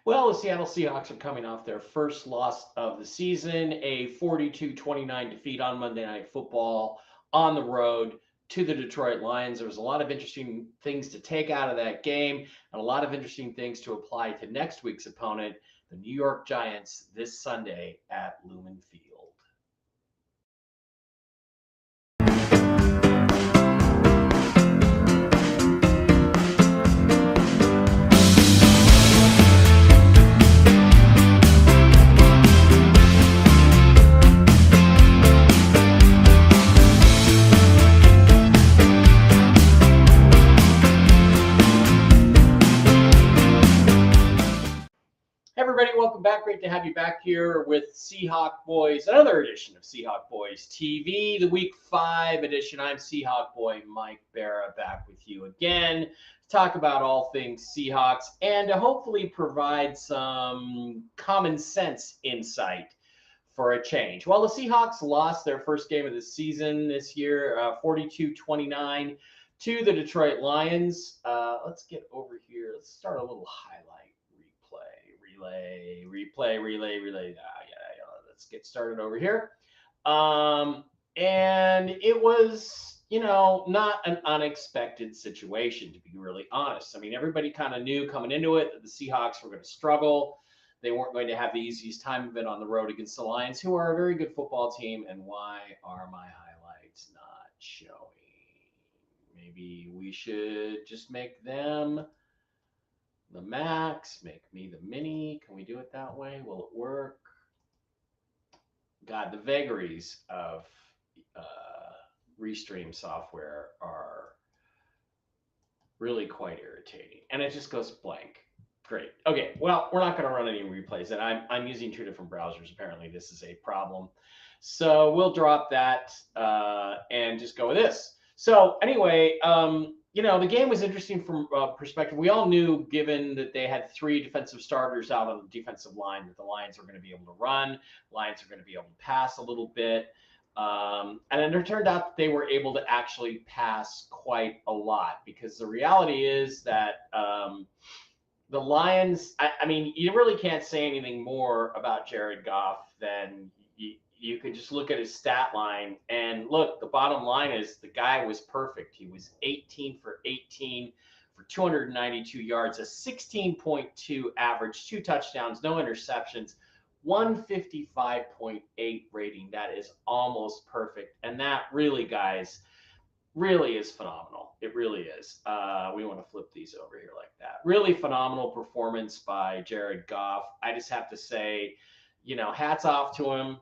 Well, the Seattle Seahawks are coming off their first loss of the season, a 42-29 defeat on Monday Night Football on the road to the Detroit Lions. There was a lot of interesting things to take out of that game and a lot of interesting things to apply to next week's opponent, the New York Giants, this Sunday at Lumen Field. Everybody, welcome back. Great to have you back here with Seahawk Boys, another edition of Seahawk Boys TV, the Week 5 edition. I'm Seahawk Boy Mike Barra back with you again to talk about all things Seahawks and to hopefully provide some common sense insight for a change. Well, the Seahawks lost their first game of the season this year, 42-29 to the Detroit Lions. Let's get over here. Let's start a little highlight. Relay. Yeah. Let's get started over here. And it was, not an unexpected situation, to be really honest. I mean, everybody kind of knew coming into it that the Seahawks were going to struggle. They weren't going to have the easiest time of it on the road against the Lions, who are a very good football team. And why are my highlights not showing? Maybe we should just make them the max, make me the mini. Can we do it that way? Will it work? God, the vagaries of Restream software are really quite irritating. And it just goes blank. Great. Okay, well, we're not going to run any replays. And I'm using two different browsers. Apparently, this is a problem. So we'll drop that and just go with this. So anyway, the game was interesting from perspective. We all knew, given that they had three defensive starters out on the defensive line, that the Lions were going to be able to run. Lions are going to be able to pass a little bit. And then it turned out that they were able to actually pass quite a lot, because the reality is that the Lions, I mean, you really can't say anything more about Jared Goff than you could just look at his stat line, and look, the bottom line is the guy was perfect. He was 18 for 18 for 292 yards, a 16.2 average, 2 touchdowns, no interceptions, 155.8 rating. That is almost perfect. And that really, guys, really is phenomenal. It really is. We want to flip these over here like that. Really phenomenal performance by Jared Goff. I just have to say, hats off to him.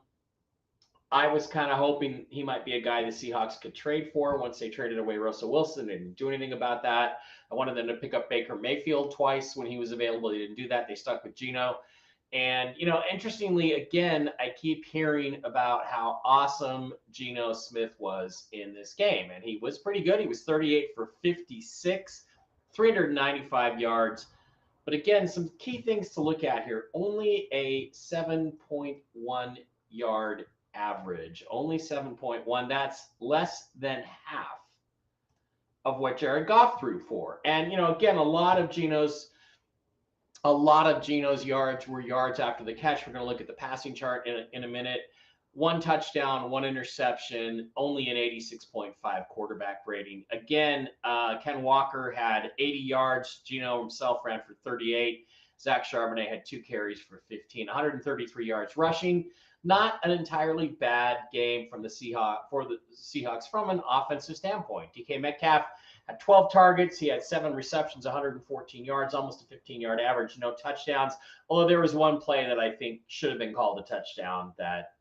I was kind of hoping he might be a guy the Seahawks could trade for once they traded away Russell Wilson. They didn't do anything about that. I wanted them to pick up Baker Mayfield twice when he was available. They didn't do that. They stuck with Geno. And, interestingly, again, I keep hearing about how awesome Geno Smith was in this game. And he was pretty good. He was 38 for 56, 395 yards. But again, some key things to look at here. Only a 7.1 yard average, only 7.1. That's less than half of what Jared Goff threw for. And, again, a lot of Geno's yards were yards after the catch. We're going to look at the passing chart in a minute. 1 touchdown, 1 interception, only an 86.5 quarterback rating. Again, Ken Walker had 80 yards. Geno himself ran for 38. Zach Charbonnet had 2 carries for 15, 133 yards rushing. Not an entirely bad game from the Seahawks from an offensive standpoint. DK Metcalf had 12 targets. He had 7 receptions, 114 yards, almost a 15-yard average, no touchdowns. Although there was one play that I think should have been called a touchdown that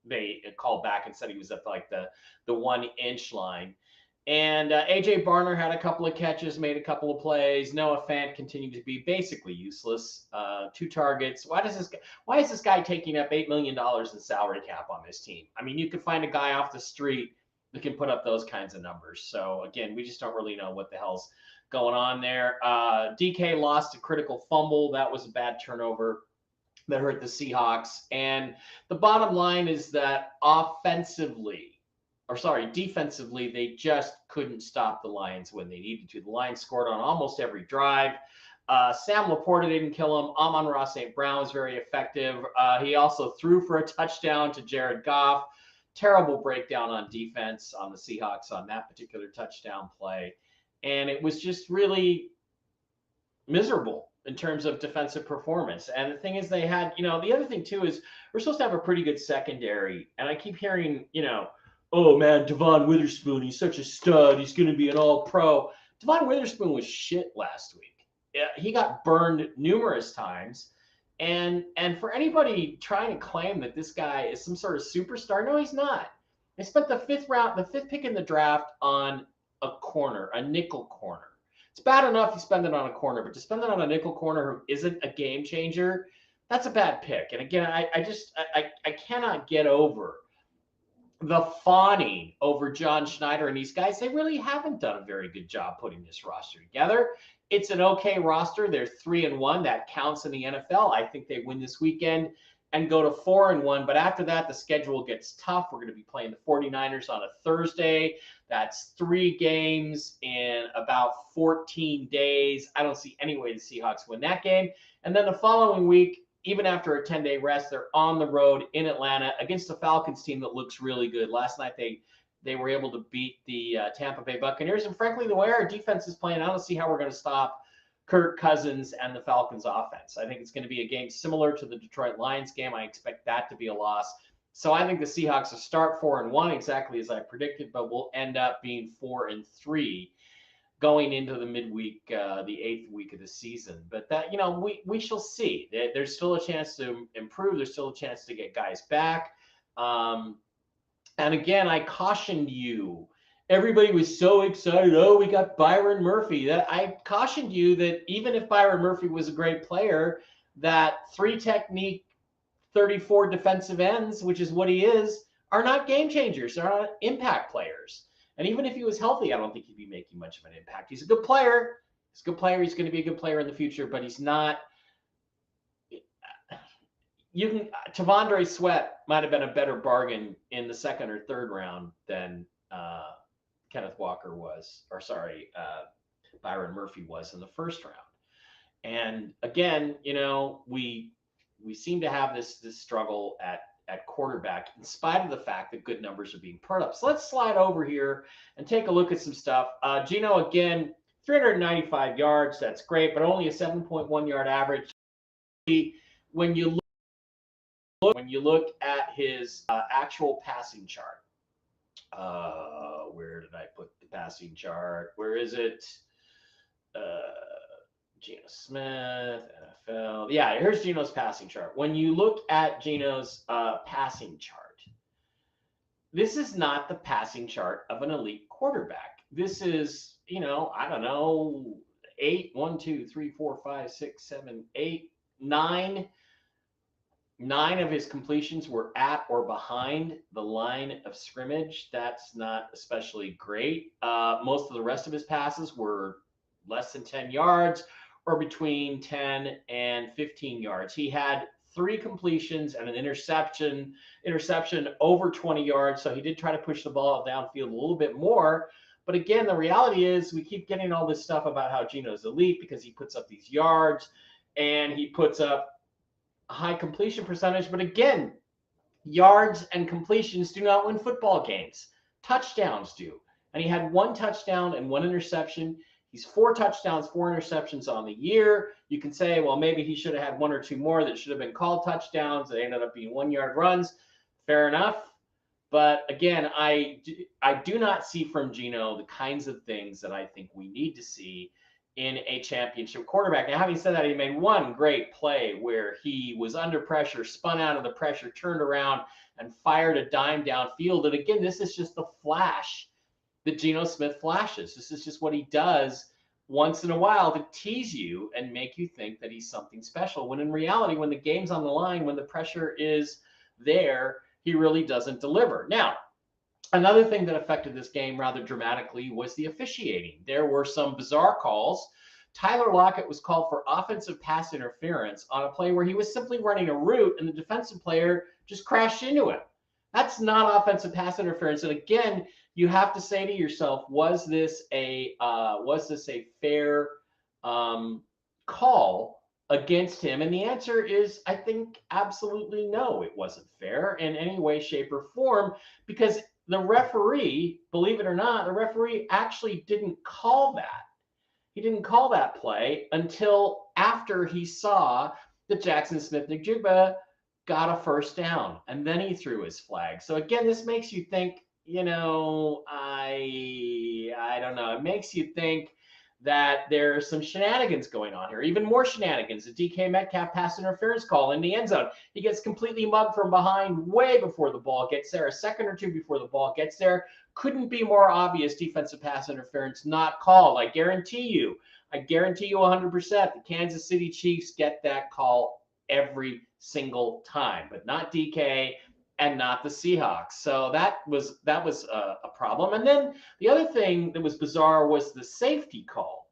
they called back and said he was at like the 1-inch line. And A.J. Barner had a couple of catches, made a couple of plays. Noah Fant continued to be basically useless. 2 targets. Why is this guy taking up $8 million in salary cap on this team? I mean, you could find a guy off the street that can put up those kinds of numbers. So, again, we just don't really know what the hell's going on there. DK lost a critical fumble. That was a bad turnover that hurt the Seahawks. And the bottom line is that defensively, they just couldn't stop the Lions when they needed to. The Lions scored on almost every drive. Sam Laporta didn't kill him. Amon-Ra St. Brown was very effective. He also threw for a touchdown to Jared Goff. Terrible breakdown on defense on the Seahawks on that particular touchdown play. And it was just really miserable in terms of defensive performance. And the thing is, they had, the other thing too is we're supposed to have a pretty good secondary. And I keep hearing, oh man, Devon Witherspoon, he's such a stud. He's going to be an all-pro. Devon Witherspoon was shit last week. Yeah, he got burned numerous times. And for anybody trying to claim that this guy is some sort of superstar, no, he's not. They spent the fifth pick in the draft on a corner, a nickel corner. It's bad enough you spend it on a corner, but to spend it on a nickel corner who isn't a game changer, that's a bad pick. And again, I cannot get over the fawning over John Schneider and these guys. They really haven't done a very good job putting this roster together. It's an okay roster. They're 3-1. That counts in the NFL. I think they win this weekend and go to 4-1. But after that, the schedule gets tough. We're going to be playing the 49ers on a Thursday. That's 3 games in about 14 days. I don't see any way the Seahawks win that game. And then the following week, even after a 10-day rest, they're on the road in Atlanta against the Falcons team that looks really good. Last night, they were able to beat the Tampa Bay Buccaneers. And frankly, the way our defense is playing, I don't see how we're going to stop Kirk Cousins and the Falcons offense. I think it's going to be a game similar to the Detroit Lions game. I expect that to be a loss. So I think the Seahawks will start 4-1 exactly as I predicted, but will end up being 4-3 going into the midweek, the 8th week of the season. But that, we shall see. There's still a chance to improve. There's still a chance to get guys back. And again, I cautioned you. Everybody was so excited. Oh, we got Byron Murphy. That I cautioned you that even if Byron Murphy was a great player, that 3 technique, 34 defensive ends, which is what he is, are not game changers. They're not impact players. And even if he was healthy, I don't think he'd be making much of an impact. He's a good player. He's a good player. He's going to be a good player in the future, but he's not. T'Vondre Sweat might have been a better bargain in the 2nd or 3rd round than Kenneth Walker was, Byron Murphy was in the 1st round. And again, we seem to have this struggle at quarterback in spite of the fact that good numbers are being put up. So let's slide over here and take a look at some stuff. Geno, again, 395 yards. That's great, but only a 7.1 yard average. When you look at his actual passing chart, where did I put the passing chart? Where is it? Geno Smith, NFL. Yeah, here's Geno's passing chart. When you look at Geno's passing chart, this is not the passing chart of an elite quarterback. This is, I don't know, 1, 2, 3, 4, 5, 6, 7, 8, 9. 9 of his completions were at or behind the line of scrimmage. That's not especially great. Most of the rest of his passes were less than 10 yards or between 10 and 15 yards. He had 3 completions and an interception over 20 yards. So he did try to push the ball downfield a little bit more. But again, the reality is we keep getting all this stuff about how Geno's elite because he puts up these yards and he puts up a high completion percentage. But again, yards and completions do not win football games. Touchdowns do. And he had 1 touchdown and 1 interception. He's 4 touchdowns, 4 interceptions on the year. You can say, well, maybe he should have had 1 or 2 more that should have been called touchdowns. They ended up being 1-yard runs. Fair enough. But again, I do not see from Geno the kinds of things that I think we need to see in a championship quarterback. Now, having said that, he made 1 great play where he was under pressure, spun out of the pressure, turned around, and fired a dime downfield. And again, this is just the flash that Geno Smith flashes. This is just what he does once in a while to tease you and make you think that he's something special. When in reality, when the game's on the line, when the pressure is there, he really doesn't deliver. Now, another thing that affected this game rather dramatically was the officiating. There were some bizarre calls. Tyler Lockett was called for offensive pass interference on a play where he was simply running a route and the defensive player just crashed into him. That's not offensive pass interference. And again, you have to say to yourself, was this a fair call against him? And the answer is, I think, absolutely no, it wasn't fair in any way, shape, or form, because the referee, believe it or not, the referee actually didn't call that. He didn't call that play until after he saw that Jackson Smith-Njigba got a first down, and then he threw his flag. So again, this makes you think, I don't know. It makes you think that there's some shenanigans going on here, even more shenanigans. The DK Metcalf pass interference call in the end zone. He gets completely mugged from behind way before the ball gets there, a second or two before the ball gets there. Couldn't be more obvious defensive pass interference not called. I guarantee you 100% the Kansas City Chiefs get that call every single time, but not DK and not the Seahawks. So that was a problem. And then the other thing that was bizarre was the safety call,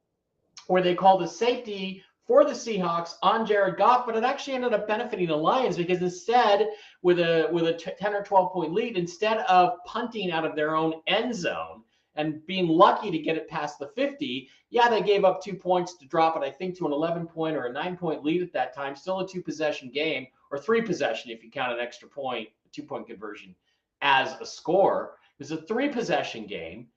where they called the safety for the Seahawks on Jared Goff, but it actually ended up benefiting the Lions, because instead, with a 10 or 12 point lead, instead of punting out of their own end zone and being lucky to get it past the 50, yeah, they gave up 2 points to drop it, I think, to an 11-point or a 9-point lead at that time. Still a 2-possession game, or 3-possession if you count an extra point, a 2-point conversion as a score. It was a 3-possession game.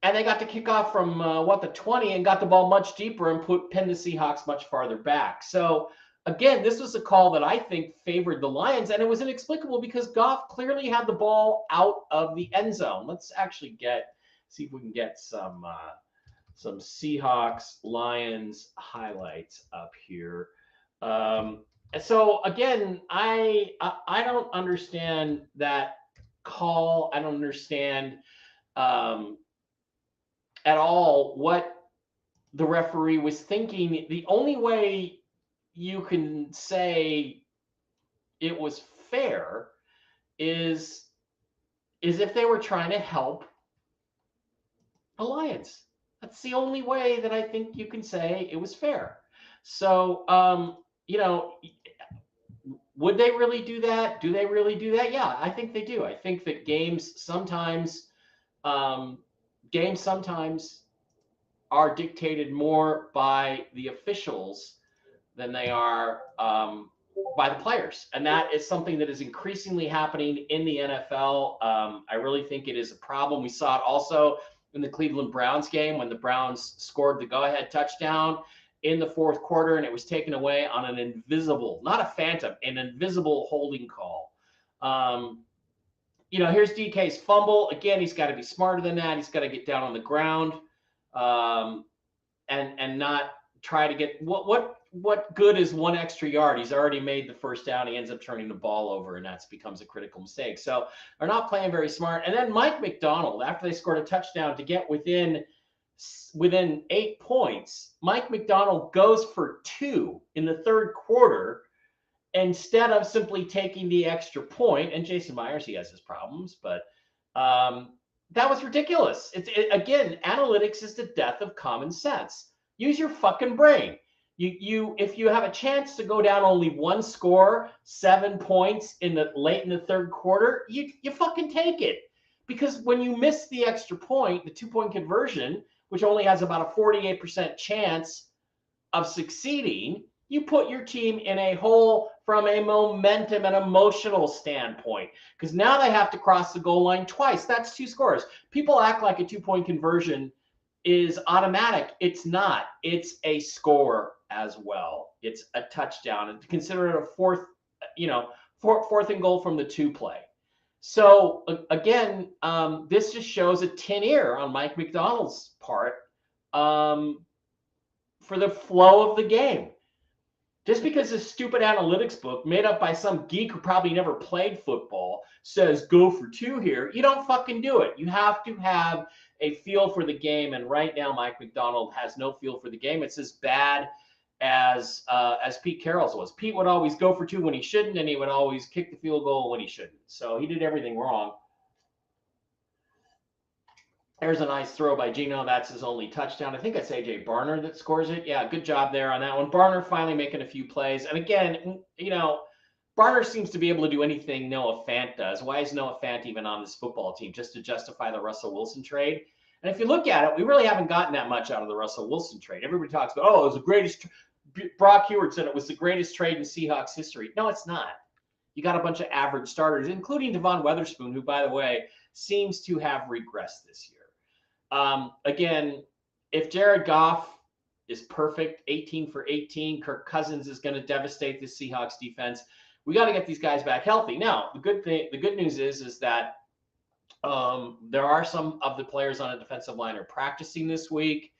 And they got to kick off from the 20 and got the ball much deeper and pinned the Seahawks much farther back. So again, this was a call that I think favored the Lions, and it was inexplicable because Goff clearly had the ball out of the end zone. Let's actually see if we can get some Seahawks Lions highlights up here. So again, I don't understand that call. I don't understand at all what the referee was thinking. The only way you can say it was fair is if they were trying to help the Lions. That's the only way that I think you can say it was fair. So, would they really do that? Do they really do that? Yeah, I think they do. I think that games sometimes are dictated more by the officials than they are by the players. And that is something that is increasingly happening in the NFL. I really think it is a problem. We saw it also in the Cleveland Browns game when the Browns scored the go-ahead touchdown in the fourth quarter, and it was taken away on an invisible, not a phantom, an invisible holding call. Here's DK's fumble. Again, he's got to be smarter than that. He's got to get down on the ground and not try to get what good is one extra yard? He's already made the first down. He ends up turning the ball over, and that becomes a critical mistake. So they're not playing very smart. And then Mike McDonald, after they scored a touchdown to get within 8 points, Mike McDonald goes for 2 in the third quarter instead of simply taking the extra point. And Jason Myers, he has his problems, but that was ridiculous. Again, analytics is the death of common sense. Use your fucking brain. If you have a chance to go down only one score, 7 points late in the third quarter, you fucking take it. Because when you miss the extra point, the 2-point conversion, which only has about a 48% chance of succeeding, you put your team in a hole from a momentum and emotional standpoint, because now they have to cross the goal line twice. That's 2 scores. People act like a 2-point conversion is automatic. It's not. It's a score as well. It's a touchdown, and consider it a fourth and goal from the 2 play. So again, this just shows a tin ear on Mike McDonald's part for the flow of the game. Just because this stupid analytics book made up by some geek who probably never played football says go for 2 here, you don't fucking do it. You have to have a feel for the game, and right now Mike McDonald has no feel for the game. It's as bad as Pete Carroll's was. Pete would always go for 2 when he shouldn't, and he would always kick the field goal when he shouldn't. So he did everything wrong. There's a nice throw by Geno. That's his only touchdown. I think it's AJ Barner that scores it. Yeah, good job there on that one. Barner finally making a few plays. And again, Barner seems to be able to do anything Noah Fant does. Why is Noah Fant even on this football team? Just to justify the Russell Wilson trade? And if you look at it, we really haven't gotten that much out of the Russell Wilson trade. Everybody talks about, oh, it was the greatest. Brock Heward said it was the greatest trade in Seahawks history. No, it's not. You got a bunch of average starters, including Devon Witherspoon, who, by the way, seems to have regressed this year. Again, if Jared Goff is perfect, 18 for 18, Kirk Cousins is going to devastate the Seahawks defense. We got to get these guys back healthy. Now, the good news is that there are some of the players on a defensive line are practicing this week,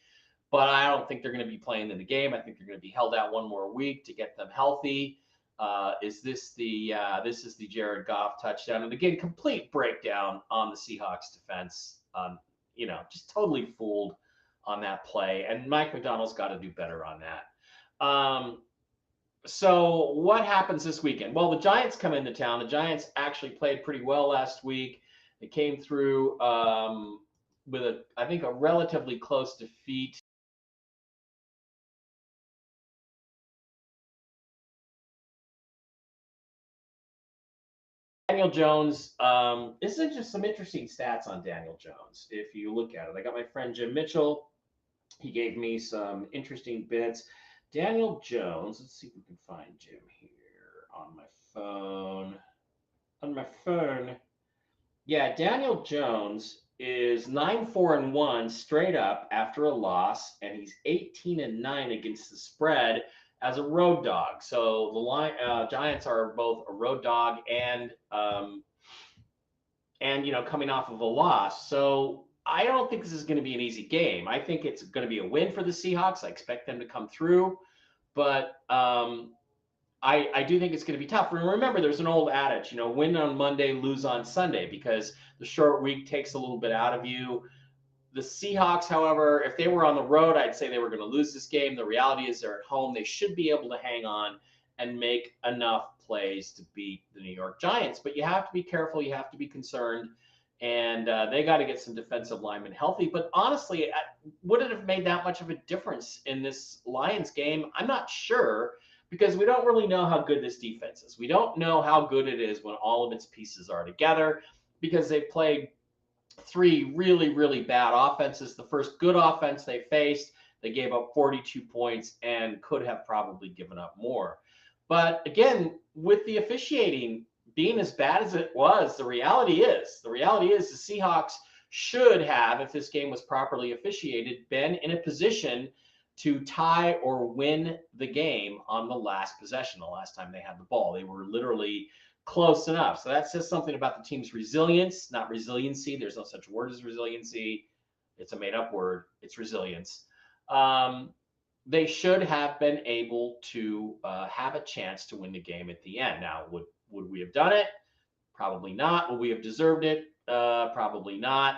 but I don't think they're going to be playing in the game. I think they're going to be held out one more week to get them healthy. This is the Jared Goff touchdown, and again, complete breakdown on the Seahawks defense. Just totally fooled on that play, and Mike McDonald's got to do better on that. So what happens this weekend? Well, the Giants come into town. The Giants actually played pretty well last week. They came through with I think a relatively close defeat. Daniel Jones, this is just some interesting stats on Daniel Jones. If you look at it, I got my friend Jim Mitchell. He gave me some interesting bits. Daniel Jones, let's see if we can find Jim here on my phone. Yeah, Daniel Jones is 9-4-1 straight up after a loss, and he's 18-9 against the spread as a road dog. So the Giants are both a road dog and coming off of a loss. So I don't think this is going to be an easy game. I think it's going to be a win for the Seahawks. I expect them to come through, but I do think it's going to be tough. And remember, there's an old adage, win on Monday, lose on Sunday, because the short week takes a little bit out of you. The Seahawks, however, if they were on the road, I'd say they were going to lose this game. The reality is they're at home. They should be able to hang on and make enough plays to beat the New York Giants. But you have to be careful. You have to be concerned. And they got to get some defensive linemen healthy. But honestly, would it have made that much of a difference in this Lions game? I'm not sure, because we don't really know how good this defense is. We don't know how good it is when all of its pieces are together, because they've played three really, really bad offenses. The first good offense they faced, they gave up 42 points and could have probably given up more. But again, with the officiating being as bad as it was, the reality is the Seahawks should have, if this game was properly officiated, been in a position to tie or win the game on the last possession, the last time they had the ball. They were literally close enough. So that says something about the team's resilience, not resiliency. There's no such word as resiliency. It's a made-up word. It's resilience. They should have been able to have a chance to win the game at the end. Now, would we have done it? Probably not. Would we have deserved it? Probably not.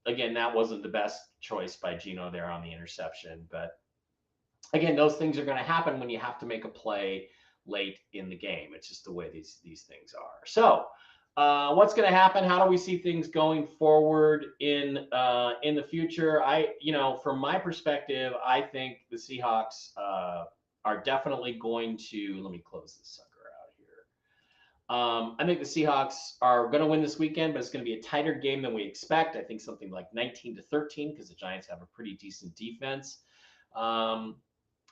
Again, that wasn't the best choice by Geno there on the interception. But again, those things are going to happen when you have to make a play late in the game. It's just the way these things are. So what's going to happen? How do we see things going forward in the future? From my perspective, I think the Seahawks are definitely going to, let me close this sucker out here. I think the Seahawks are going to win this weekend, but it's going to be a tighter game than we expect. I think something like 19-13, because the Giants have a pretty decent defense.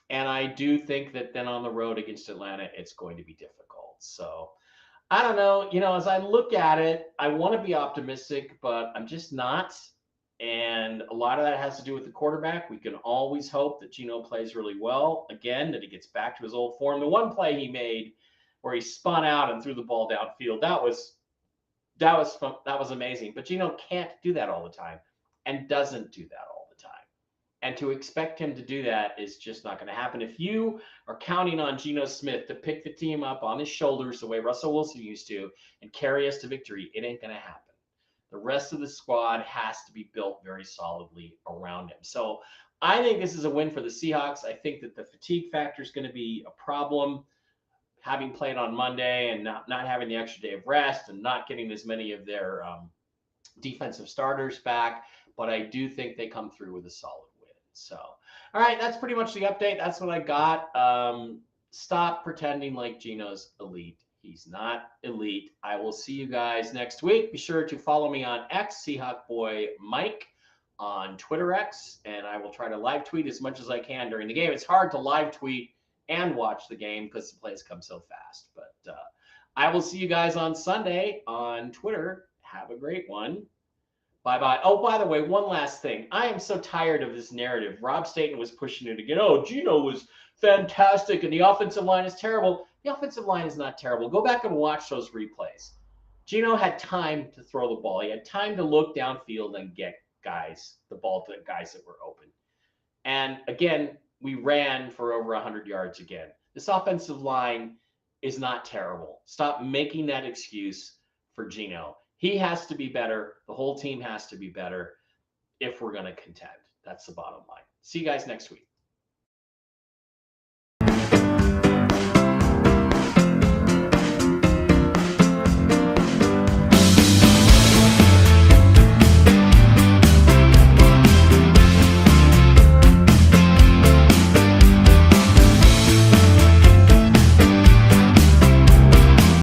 And I do think that then on the road against Atlanta, it's going to be difficult. So I don't know. As I look at it, I want to be optimistic, but I'm just not. And a lot of that has to do with the quarterback. We can always hope that Geno plays really well. Again, that he gets back to his old form. The one play he made where he spun out and threw the ball downfield, that was amazing. But Geno can't do that all the time and doesn't do that all the time. And to expect him to do that is just not going to happen. If you are counting on Geno Smith to pick the team up on his shoulders the way Russell Wilson used to and carry us to victory, it ain't going to happen. The rest of the squad has to be built very solidly around him. So I think this is a win for the Seahawks. I think that the fatigue factor is going to be a problem, having played on Monday and not having the extra day of rest and not getting as many of their defensive starters back. But I do think they come through with a solid win. So, all right, that's pretty much the update. That's what I got. Stop pretending like Geno's elite. He's not elite. I will see you guys next week. Be sure to follow me on X, Seahawk Boy Mike. on Twitter X, and I will try to live tweet as much as I can during the game. It's hard to live tweet and watch the game because the plays come so fast. But I will see you guys on Sunday on Twitter. Have a great one. Bye-bye. Oh, by the way, one last thing. I am so tired of this narrative. Rob Staten was pushing it again. Oh, Geno was fantastic, and the offensive line is terrible. The offensive line is not terrible. Go back and watch those replays. Geno had time to throw the ball. He had time to look downfield and get the ball to guys that were open. And again, we ran for over 100 yards again. This offensive line is not terrible. Stop making that excuse for Geno. He has to be better. The whole team has to be better if we're going to contend. That's the bottom line. See you guys next week.